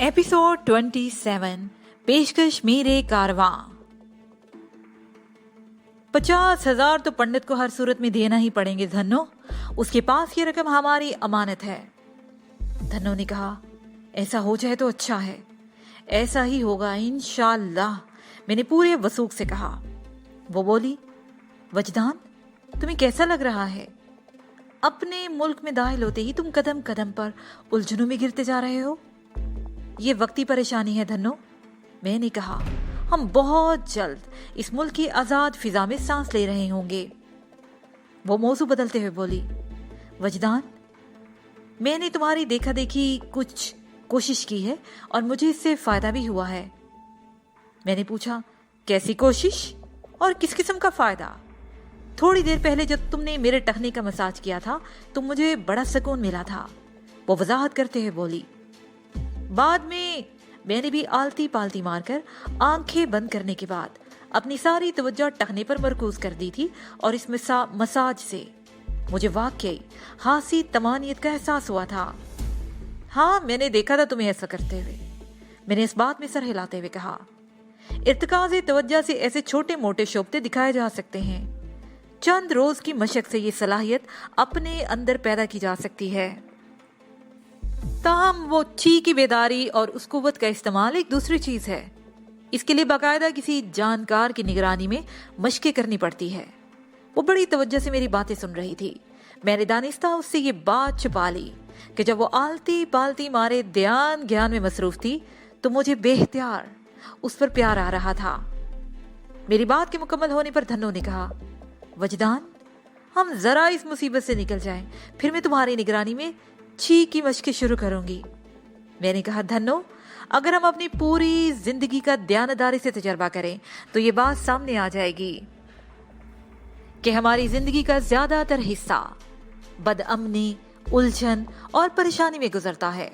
Episode 27 पेशकश मेरे कारवां। 50,000 तो पंडित को हर सूरत में देना ही पड़ेंगे धन्नो, उसके पास ये रकम हमारी अमानत है। धन्नो ने कहा, ऐसा हो जाए तो अच्छा है। ऐसा ही होगा इंशाअल्लाह, मैंने पूरे वसूख से कहा। वो बोली, वजदान तुम्हें कैसा लग रहा है? अपने मुल्क में दाखिल होते ही तुम कदम कदम पर उलझनों में गिरते जा रहे हो। ये वक्ती परेशानी है धन्नो, मैंने कहा। हम बहुत जल्द इस मुल्क की आजाद फिजा में सांस ले रहे होंगे। वो मौजू बदलते हुए बोली, वजदान मैंने तुम्हारी देखा देखी कुछ कोशिश की है और मुझे इससे फायदा भी हुआ है। मैंने पूछा, कैसी कोशिश और किस किस्म का फायदा? थोड़ी देर पहले जब तुमने मेरे टखने का मसाज किया था तो मुझे बड़ा सुकून मिला था, वो वजाहत करते हुए बोली। बाद में मैंने भी आलती पालती मारकर आंखें बंद करने के बाद अपनी सारी तवज्जो टखने पर मरकूज कर दी थी और इस मसाज से मुझे वाकई हासी तमानियत का एहसास हुआ था। हाँ, मैंने देखा था तुम्हें ऐसा करते हुए, मैंने इस बात में सर हिलाते हुए कहा। इर्तिकाज़े तवज्जो से ऐसे छोटे मोटे शोबते दिखाए जा सकते हैं। चंद रोज की मशक से ये सलाहियत अपने अंदर पैदा की जा सकती है। ताहम वो ची की बेदारी और उस कुव्वत का इस्तेमाल एक दूसरी चीज है। इसके लिए बाकायदा किसी जानकार की निगरानी में मशकें करनी पड़ती है। वो बड़ी तवज्जो से मेरी बातें सुन रही थी। मैंने दानिस्ता उससे ये बात छुपा ली कि जब वो आलती पालती मारे ध्यान ज्ञान में मसरूफ थी तो मुझे बेख्तियार उस पर प्यार आ रहा था। मेरी बात के मुकम्मल होने पर धन्नो ने कहा, वजदान हम जरा इस मुसीबत से निकल जाएं, फिर मैं तुम्हारी निगरानी में छी की मशकें शुरू करूंगी। मैंने कहा, धन्नो अगर हम अपनी पूरी जिंदगी का ध्यानदारी से तजर्बा करें तो ये बात सामने आ जाएगी कि हमारी जिंदगी का ज्यादातर हिस्सा बदअमनी, उलझन और परेशानी में गुजरता है।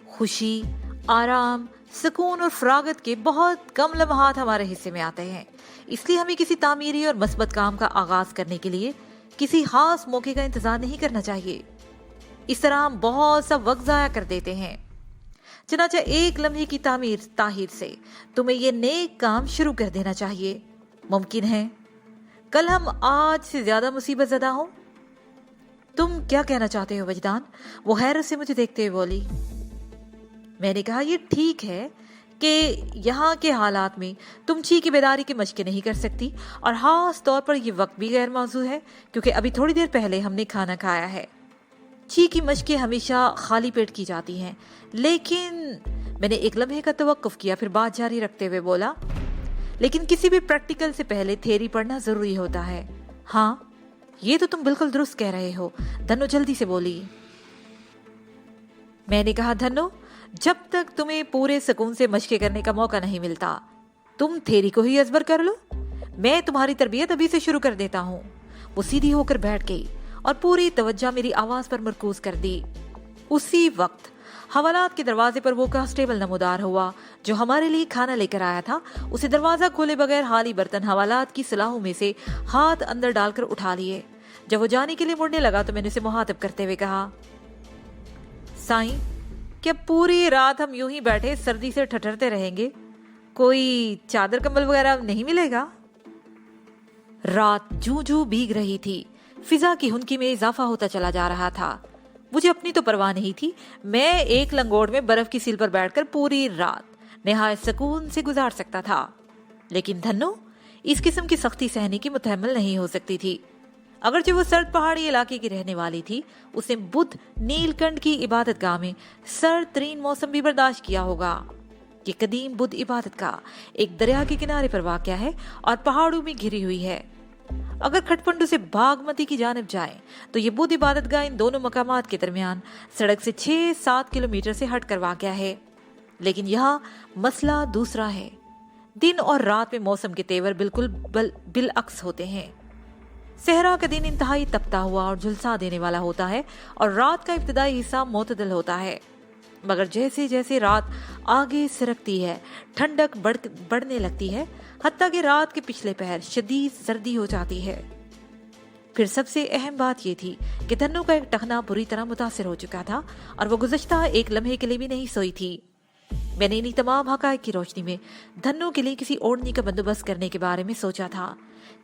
खुशी, आराम, सुकून और फरागत के बहुत कम लम्हात हमारे हिस्से में आते हैं। इसलिए हमें किसी तामीरी और मस्बत काम का आगाज करने के लिए किसी खास मौके का इंतजार नहीं करना चाहिए। इस तरह हम बहुत सा वक्त जाया कर देते हैं। चनाचा एक लम्हे की ताहीर से तुम्हें यह नेक काम शुरू कर देना चाहिए। मुमकिन है कल हम आज से ज्यादा मुसीबत ज़दा हो। तुम क्या कहना चाहते हो वजदान? वो हैरत से मुझे देखते हुए बोली। मैंने कहा, ये ठीक है कि यहाँ के हालात में तुम ची की बेदारी की मशकें नहीं कर सकती और खास तौर पर यह वक्त भी गैर मौजू है क्योंकि अभी थोड़ी देर पहले हमने खाना खाया है। ची की मशकें हमेशा खाली पेट की जाती हैं। लेकिन मैंने एक लम्हे का तवक्कुफ किया, फिर बात जारी रखते हुए बोला, लेकिन किसी भी प्रैक्टिकल से पहले थ्योरी पढ़ना जरूरी होता है। हाँ, ये तो तुम बिल्कुल दुरुस्त कह रहे हो, धन्नो जल्दी से बोली। मैंने कहा, धन्नो जब तक तुम्हें पूरे सुकून से मशकें करने का मौका नहीं मिलता तुम थ्योरी को ही अजबर कर लो। मैं तुम्हारी तरबियत अभी से शुरू कर देता हूँ। वो सीधी होकर बैठ गई और पूरी तवज्जो मेरी आवाज पर मरकूज कर दी। उसी वक्त हवालात के दरवाजे पर वो कांस्टेबल नमूदार हुआ जो हमारे लिए खाना लेकर आया था। उसे दरवाजा खोले बगैर हाली बर्तन हवालात की सलाहों में से हाथ अंदर डालकर उठा लिए। जब वो जाने के लिए मुड़ने लगा तो मैंने उसे मुहातिब करते हुए कहा, साईं क्या पूरी रात हम यूं ही बैठे सर्दी से ठठरते रहेंगे? कोई चादर कंबल वगैरह नहीं मिलेगा? रात जूं जूं भीग रही थी। फिजा की हुनकी में इजाफा होता चला जा रहा था। मुझे अपनी तो परवाह नहीं थी। मैं एक लंगोट में बर्फ की सील पर बैठकर पूरी रात निहायत सुकून से गुजार सकता था। लेकिन धन्नो इस किस्म की सख्ती सहने की मुतहम्मिल नहीं हो सकती थी। अगरचे वो सर्द पहाड़ी इलाके की रहने वाली थी, उसने बुद्ध नीलकंठ की इबादत गाह में सर्द तरीन मौसम भी बर्दाश्त किया होगा। ये कदीम बुद्ध इबादत गाह एक दरिया के किनारे पर वाक़या है और पहाड़ों में घिरी हुई है। अगर खटपंडू से बागमती की जानिब जाएं तो ये बुद्ध इबादत गाह इन दोनों मकामात के दरमियान सड़क से 6-7 किलोमीटर से हट कर वाक़या है। लेकिन यहाँ मसला दूसरा है। दिन और रात में मौसम के तेवर बिल्कुल बिलअक्स होते हैं। सहरा का दिन इंतहाई तपता हुआ और झुलसा देने वाला होता है और रात का इब्तिदाई हिस्सा मोतदल होता है। मगर जैसे जैसे रात आगे सरकती है ठंडक बढ़ने लगती है, हत्ता कि रात के पिछले पहर शदीद सर्दी हो जाती है। फिर सबसे अहम बात ये थी कि धन्नो का एक टखना बुरी तरह मुतासिर हो चुका था और वो गुज़श्ता एक लम्हे के लिए भी नहीं सोई थी। मैंने इन्हीं तमाम हक़ाइक़ की रोशनी में धन्नो के लिए किसी ओढ़नी का बंदोबस्त करने के बारे में सोचा था।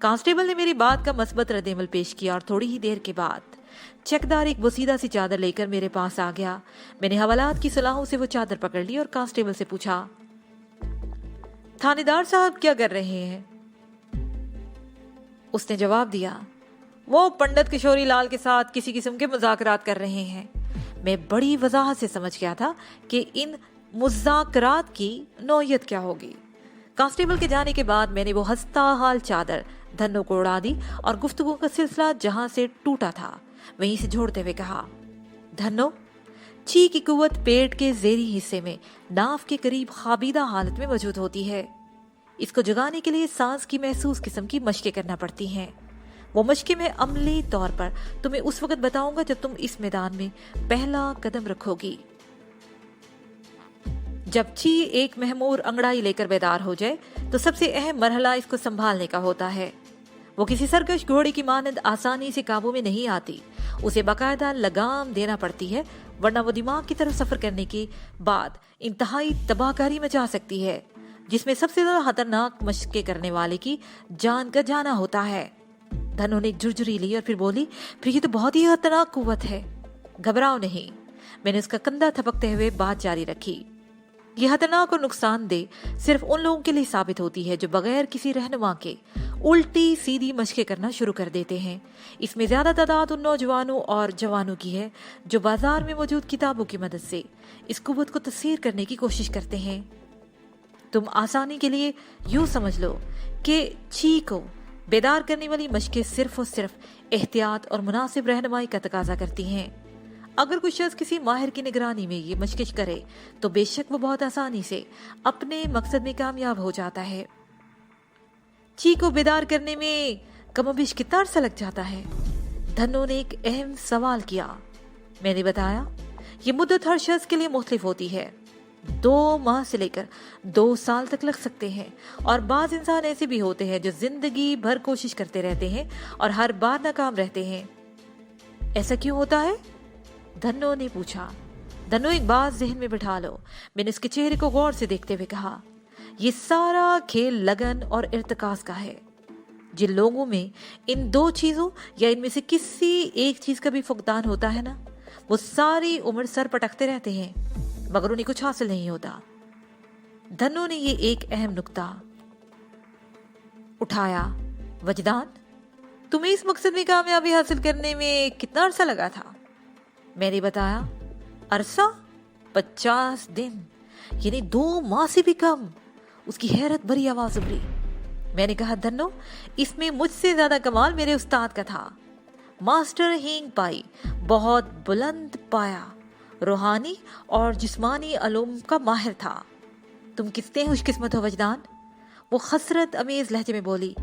कांस्टेबल ने मेरी बात का मस्बत रद्द-ए-अमल पेश किया और थोड़ी ही देर के बाद चकदार एक बोसीदा सी चादर लेकर मेरे पास आ गया। मैंने हवालात की सलाहों से वो चादर पकड़ ली और कांस्टेबल से पूछा, थानेदार साहब क्या कर रहे हैं? उसने जवाब दिया, वो पंडित किशोरी लाल के साथ किसी किस्म के मुज़ाकरात कर रहे हैं। मैं बड़ी वजाहत से समझ गया था कि इन मुज़ाकरात की नौयत क्या होगी। कांस्टेबल के जाने के बाद मैंने वो हंसता हाल चादर धन्नो को उड़ा दी और गुफ्तगू का सिलसिला जहां से टूटा था वहीं से जोड़ते हुए कहा, धन्नो, ची की कुव्वत पेट के ज़ेरी हिस्से में नाफ के करीब खाबीदा हालत में मौजूद होती है। इसको जगाने के लिए सांस की महसूस किस्म की मशकें करना पड़ती हैं। वो मशकें मैं अमली तौर पर तुम्हें उस वक्त बताऊंगा जब तुम इस मैदान में पहला कदम रखोगी। जब ची एक महमूर अंगड़ाई लेकर बेदार हो जाए तो सबसे अहम मरहला इसको संभालने का होता है। वो किसी सरकश घोड़े की मानंद आसानी से काबू में नहीं आती। उसे बाकायदा लगाम देना पड़ती है, वरना वो दिमाग की तरफ सफर करने के बाद इंतहाई तबाहकारी मचा सकती है, जिसमें सबसे ज्यादा खतरनाक मशक़ें करने वाले की जान का जाना होता है। धन्नो ने झुरझुरी ली और फिर बोली, फिर ये तो बहुत ही खतरनाक कुव्वत है। घबराओ नहीं। मैंने उसका कंधा थपकते हुए बात जारी रखी। ये खतरनाक और नुकसानदेह सिर्फ उन लोगों के लिए साबित होती है जो बगैर किसी रहनुमा के उल्टी सीधी मशक़ें करना शुरू कर देते हैं। इसमें ज्यादा तादाद उन नौजवानों और जवानों की है जो बाजार में मौजूद किताबों की मदद से इस कुव्वत को तस्सीर करने की कोशिश करते हैं। तुम आसानी के लिए यूं समझ लो कि ची को बेदार करने वाली मशक़ें सिर्फ और सिर्फ एहतियात और मुनासिब रहनुमाई का तकाजा करती हैं। अगर कोई शख्स किसी माहिर की निगरानी में ये मशक़ करे तो बेशक वो बहुत आसानी से अपने मकसद में कामयाब हो जाता है। ची को बेदार करने में कमोबेश कितना अरसा लग जाता है? धन्नो ने एक अहम सवाल किया। मैंने बताया, ये मुद्दत हर शख्स के लिए मुख्तलिफ होती है। 2 माह से लेकर 2 साल तक लग सकते हैं और बाज इंसान ऐसे भी होते हैं जो जिंदगी भर कोशिश करते रहते हैं और हर बार नाकाम रहते हैं। ऐसा क्यों होता है? धन्नो ने पूछा। धन्नो, एक बात जहन में बिठा लो। मैंने उसके चेहरे को गौर से देखते हुए कहा, ये सारा खेल लगन और इर्तिकाज का है। जिन लोगों में इन 2 चीजों या इनमें से किसी एक चीज का भी फुकदान होता है ना, वो सारी उम्र सर पटकते रहते हैं मगर उन्हें कुछ हासिल नहीं होता। धन्नो ने ये एक अहम नुक्ता उठाया। वजदान, तुम्हें इस मकसद में कामयाबी हासिल करने में कितना अरसा लगा था? मैंने बताया, अरसा 50 दिन, यानी 2 माह से भी कम। उसकी हैरत भरी आवाज उभरी। मैंने कहा, धन्नो, इसमें मुझसे ज्यादा कमाल मेरे उस्ताद का था। मास्टर हींग पाई बहुत बुलंद पाया, रूहानी और जिस्मानी अलूम का माहिर था। तुम कितने खुशकिस्मत हो वजदान। वो खसरत अमेज लहजे में बोली,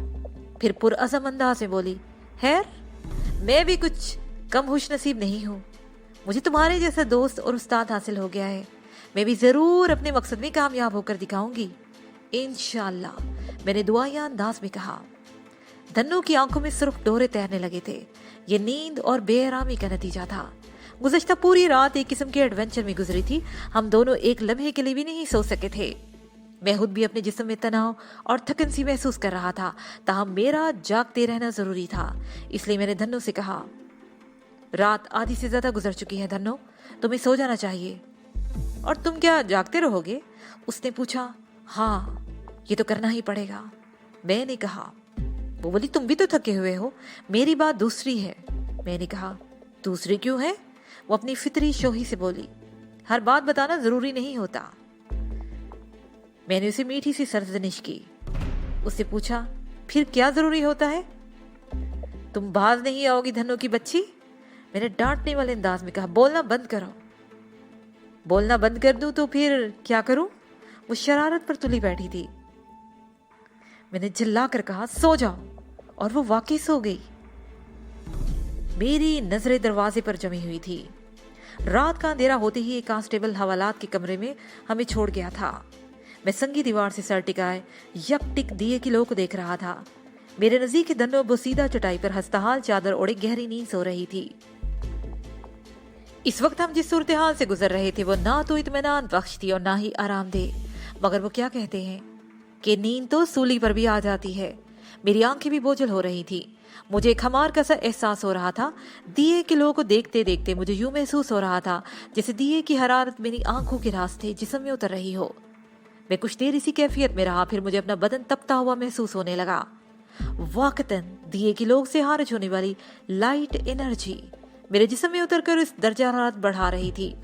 फिर पुरअज़म अंदाज में बोली, खैर, मैं भी कुछ कम खुश नसीब नहीं हूँ। मुझे तुम्हारे जैसा दोस्त और उस्ताद हासिल हो गया है। मैं भी जरूर अपने मकसद में कामयाब होकर दिखाऊंगी, इंशाअल्लाह, मैंने दुआया अंदाज में कहा। धन्नो की आंखों में सिर्फ डोरे तैरने लगे थे। ये नींद और बेआरामी का नतीजा था। गुज़श्ता पूरी रात एक किस्म के एडवेंचर में गुजरी थी। हम दोनों एक लम्हे के लिए भी नहीं सो सके थे। मैं खुद भी अपने जिस्म में तनाव और थकन सी महसूस कर रहा था, ताहम मेरा जागते रहना जरूरी था। इसलिए मैंने धन्नो से कहा, रात आधी से ज्यादा गुजर चुकी है धन्नो, तुम्हें सो जाना चाहिए। और तुम क्या जागते रहोगे? उसने पूछा। हाँ, ये तो करना ही पड़ेगा, मैंने कहा। वो बोली, तुम भी तो थके हुए हो। मेरी बात दूसरी है। मैंने कहा, दूसरी क्यों है? वो अपनी फितरी शोही से बोली, हर बात बताना जरूरी नहीं होता। मैंने उसे मीठी सी सरजनिश की। उससे पूछा, फिर क्या जरूरी होता है? तुम बाज नहीं आओगी धन्नो की बच्ची, मैंने डांटने वाले अंदाज में कहा। बोलना बंद करो। बोलना बंद कर दूं तो फिर क्या करूं? वो शरारत पर तुली बैठी थी। मैंने चिल्ला कर कहा, सो जाओ, और वो वाकई सो गई। मेरी नजरें दरवाजे पर जमी हुई थी। रात का अंधेरा होते ही एक कांस्टेबल हवालात के कमरे में हमें छोड़ गया था। मैं संगी दीवार से सर टिकाए यक टिक दिए की लो को देख रहा था। मेरे नजदीक धन्नो बोसीदा चटाई पर हस्तहाल चादर ओढ़े गहरी नींद सो रही थी। इस वक्त हम जिस सूरत हाल से गुजर रहे थे वो ना तो इत्मीनान बख्श थी और ना ही आरामदेह। मगर वो क्या कहते हैं कि नींद तो सूली पर भी आ जाती है। मेरी आंखें भी बोझल हो रही थी। मुझे एक खमार का सा एहसास हो रहा था। दिए के लोगों को देखते देखते मुझे यूं महसूस हो रहा था जैसे दिए की हरारत मेरी आंखों के रास्ते जिस्म में उतर रही हो। मैं कुछ देर इसी कैफियत में रहा, फिर मुझे अपना बदन तपता हुआ महसूस होने लगा। वाकतन दिए की लोग से खारिज होने वाली लाइट एनर्जी मेरे जिस्म में उतरकर इस दर्जा हरारत बढ़ा रही थी।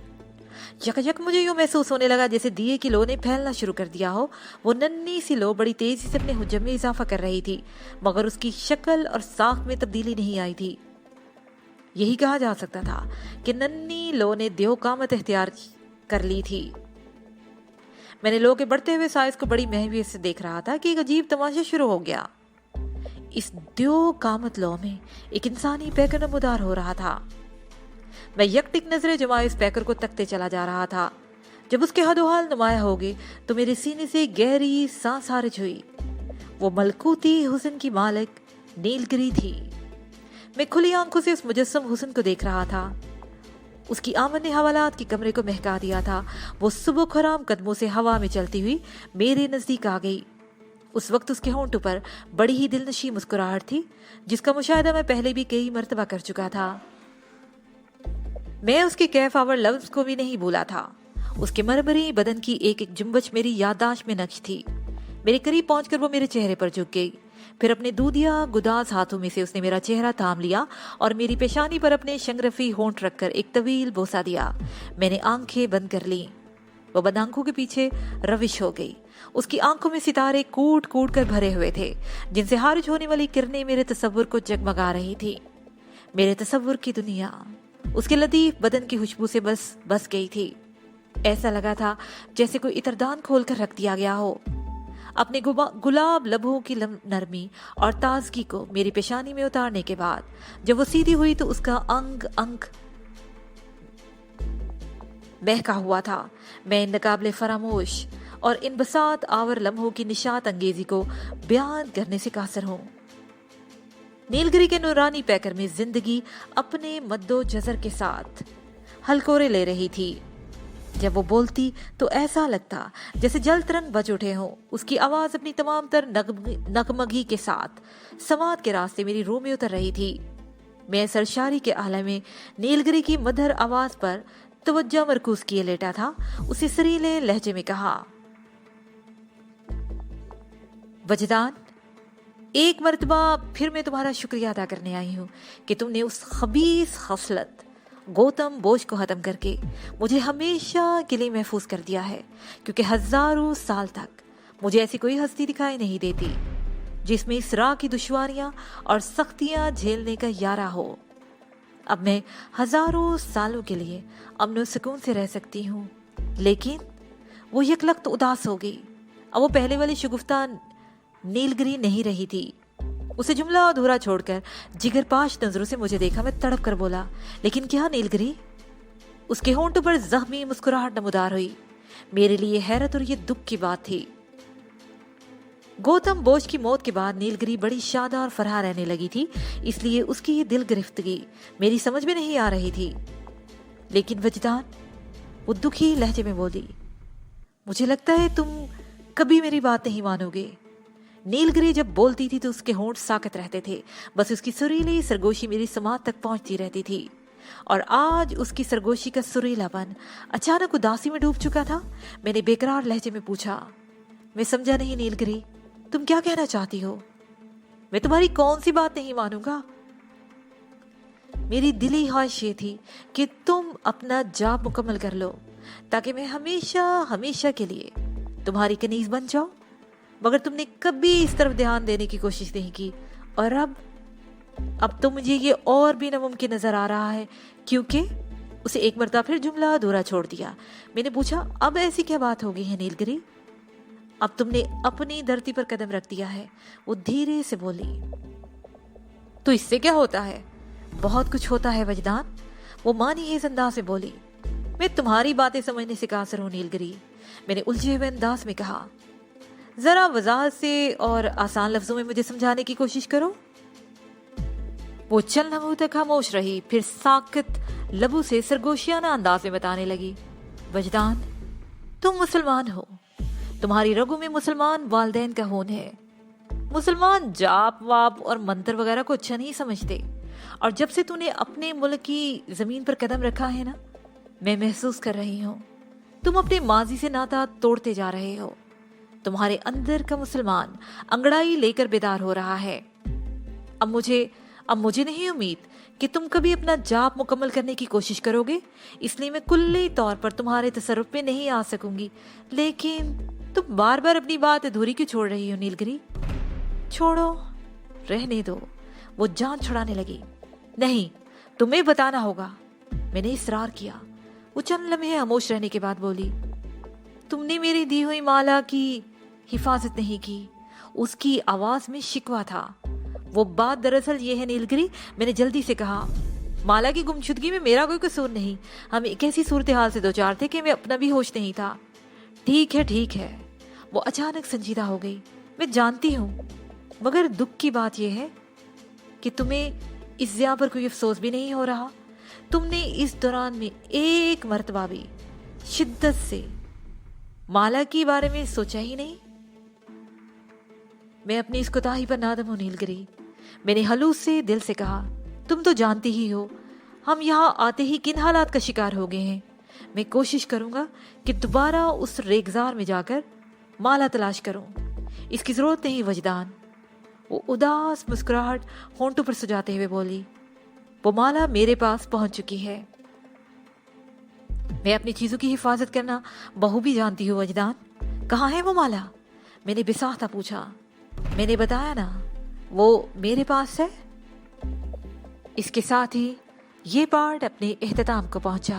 यकयक मुझे यूं महसूस होने लगा जैसे दिए की लो ने फैलना शुरू कर दिया हो। वो नन्ही सी लो बड़ी तेजी से अपने हुज्जम में इजाफा कर रही थी, मगर उसकी शक्ल और साख में तब्दीली नहीं आई थी। यही कहा जा सकता था कि नन्ही लो ने देवकामत इख्तियार कर ली थी। मैंने लो के बढ़ते हुए साइज को बड़ी महवियत से देख रहा था कि एक अजीब तमाशा शुरू हो गया। इस देवकामत लो में एक इंसानी पैकर नमूदार हो रहा था। मैं यकटिक नजरें जमाए इस पैकर को तकते चला जा रहा था। जब उसके हदोहाल नुमाया हो गए तो मेरे सीने से गहरी सांस खारिज हुई। वो मलकूती हुस्न की मालिक नीलगिरी थी। मैं खुली आंखों से उस मुजस्सम हुस्न को देख रहा था। उसकी आमद ने हवालात के कमरे को महका दिया था। वो सुबह खराम कदमों से हवा में चलती हुई मेरे नजदीक आ गई। उस वक्त उसके होंठों पर बड़ी ही दिलनशी मुस्कुराहट थी, जिसका मुशाहिदा मैं पहले भी कई मर्तबा कर चुका था। मैं उसके कैफ आवर लफ्ज को भी नहीं भूला था। उसके मरमरी बदन की एक एक जुम्बच मेरी याददाश्त में नक्श थी। मेरे करीब पहुंचकर वो मेरे चेहरे पर झुक गई। फिर अपने दूधिया गुदास हाथों में से उसने मेरा चेहरा थाम लिया और मेरी पेशानी पर अपने शंगरफी होंठ रखकर एक तवील बोसा दिया। मैंने आंखें बंद कर ली। वो बंद आंखों के पीछे रविश हो गई। उसकी आंखों में सितारे कूट कूट कर भरे हुए थे, जिनसे खारिज होने वाली किरणें मेरे तसव्वुर को जगमगा रही थी। मेरे तसव्वुर की दुनिया उसके लतीफ बदन की खुशबू से बस गई थी। ऐसा लगा था जैसे कोई इतरदान खोल कर रख दिया गया हो। अपने गुलाब लबों की नरमी और ताजगी को मेरी पेशानी में उतारने के बाद जब वो सीधी हुई तो उसका अंग अंग बहका हुआ था। मैं इन नकाबले फरामोश और इन बसात आवर लम्हों की निशात अंगेजी को बयान करने से कासर हूं। नीलगिरी के नूरानी पैकर में जिंदगी अपने मद्दो जजर के साथ हलकोरे ले रही थी। जब वो बोलती तो ऐसा लगता जैसे जल तरंग बज उठे हों। उसकी आवाज अपनी तमाम तर नगमगी के साथ समात के रास्ते मेरी रूह में उतर रही थी। मैं सरशारी के आलम में नीलगिरी की मधुर आवाज पर तवज्जो मरकूज किए लेटा था। उसे सरीले लहजे में कहा, वजदान, एक मर्तबा फिर मैं तुम्हारा शुक्रिया अदा करने आई हूँ कि तुमने उस खबीस खसलत गौतम बोझ को खत्म करके मुझे हमेशा के लिए महफूज कर दिया है, क्योंकि हजारों साल तक मुझे ऐसी कोई हस्ती दिखाई नहीं देती जिसमें इस राह की दुश्वारियां और सख्तियां झेलने का यारा हो। अब मैं हजारों सालों के लिए अमन और सुकून से रह सकती हूँ। लेकिन वो यकलख्त उदास हो गई। अब वो पहले वाली शगुफ्ता नीलगिरी नहीं रही थी। उसे जुमला अधूरा छोड़कर जिगरपाश नजरों से मुझे देखा। मैं तड़प कर बोला, लेकिन क्या नीलगिरी? उसके होंठों पर जख्मी मुस्कुराहट नमूदार हुई। मेरे लिए हैरत और ये दुख की बात थी। गौतम बोझ की मौत के बाद नीलगिरी बड़ी शादा और फरहा रहने लगी थी, इसलिए उसकी ये दिल गिरफ्तगी मेरी समझ में नहीं आ रही थी। लेकिन वजदान, वो दुखी लहजे में बोली, मुझे लगता है तुम कभी मेरी बात नहीं मानोगे। नीलगिरी जब बोलती थी तो उसके होंठ साकत रहते थे। बस उसकी सुरीली सरगोशी मेरी समात तक पहुंचती रहती थी। और आज उसकी सरगोशी का सुरीलापन अचानक उदासी में डूब चुका था। मैंने बेकरार लहजे में पूछा, मैं समझा नहीं नीलगिरी, तुम क्या कहना चाहती हो? मैं तुम्हारी कौन सी बात नहीं मानूंगा? मेरी दिली ख्वाहिश ये थी कि तुम अपना जाब मुकम्मल कर लो ताकि मैं हमेशा हमेशा के लिए तुम्हारी कनीज बन जाऊं, मगर तुमने कभी इस तरफ ध्यान देने की कोशिश नहीं की। और अब तो मुझे ये और भी नामुमकिन नजर आ रहा है, क्योंकि उसे एक मर्तबा फिर जुमला अधूरा छोड़ दिया। मैंने पूछा, अब ऐसी क्या बात हो गई है नीलगिरी? अब तुमने अपनी धरती पर कदम रख दिया है। वो धीरे से बोली, तो इससे क्या होता है? बहुत कुछ होता है वजदान। वो मानी इस अंदाज में बोली, मैं तुम्हारी बातें समझने से कासर हूँ नीलगिरी। मैंने उलझे हुए अंदाज में कहा, जरा वजाहत से और आसान लफ्जों में मुझे समझाने की कोशिश करो। वो चंद लम्हों तक खामोश रही, फिर साकित लबों से सरगोशियाना अंदाज में बताने लगी, वजदान, तुम मुसलमान हो, तुम्हारी रगों में मुसलमान वालदैन का खून है। मुसलमान जाप वाप और मंत्र वगैरह को अच्छा नहीं समझते, और जब से तूने अपने मुल्क की जमीन पर कदम रखा है ना, मैं महसूस कर रही हूँ तुम अपने माजी से नाता तोड़ते जा रहे हो। तुम्हारे अंदर का मुसलमान अंगड़ाई लेकर बेदार हो रहा है। अब मुझे नहीं उम्मीद कि तुम कभी अपना जाप मुकम्मल करने की कोशिश करोगे, इसलिए मैं कुल्ली तौर पर तुम्हारे तसर्रुफ में नहीं आ सकूंगी। लेकिन तुम बार बार अपनी बात अधूरी क्यों छोड़ रही हो नीलगिरी? छोड़ो, रहने दो। वो जान छुड़ाने लगी। नहीं, तुम्हें बताना होगा। मैंने इसरार किया। वो चंद लम्हे खामोश रहने के बाद बोली, तुमने मेरी दी हुई माला की हिफाजत नहीं की। उसकी आवाज में शिकवा था। वो बात दरअसल ये है नीलगिरी, मैंने जल्दी से कहा, माला की गुमशुदगी में मेरा कोई कसूर नहीं। हम एक ऐसी सूरत हाल से दो चार थे कि मैं अपना भी होश नहीं था। ठीक है। वो अचानक संजीदा हो गई। मैं जानती हूँ, मगर दुख की बात यह है कि तुम्हें इस ज़िया पर कोई अफसोस भी नहीं हो रहा। तुमने इस दौरान में एक मर्तबा भी शिद्दत से माला के बारे में सोचा ही नहीं। मैं अपनी इस कोताही पर नादम हूं नीलगिरी। मैंने हलूस से दिल से कहा, तुम तो जानती ही हो हम यहाँ आते ही किन हालात का शिकार हो गए हैं। मैं कोशिश करूंगा कि दोबारा उस रेगजार में जाकर माला तलाश करूं। इसकी जरूरत नहीं वजदान। वो उदास मुस्कुराहट होंठों पर सुझाते हुए बोली, वो माला मेरे पास पहुंच चुकी है। मैं अपनी चीजों की हिफाजत करना बखूबी जानती हूँ वजदान। कहाँ है वो माला? मैंने बेसाख्ता पूछा। मैंने बताया ना, वो मेरे पास है। इसके साथ ही ये पार्ट अपने इख्तिताम को पहुंचा।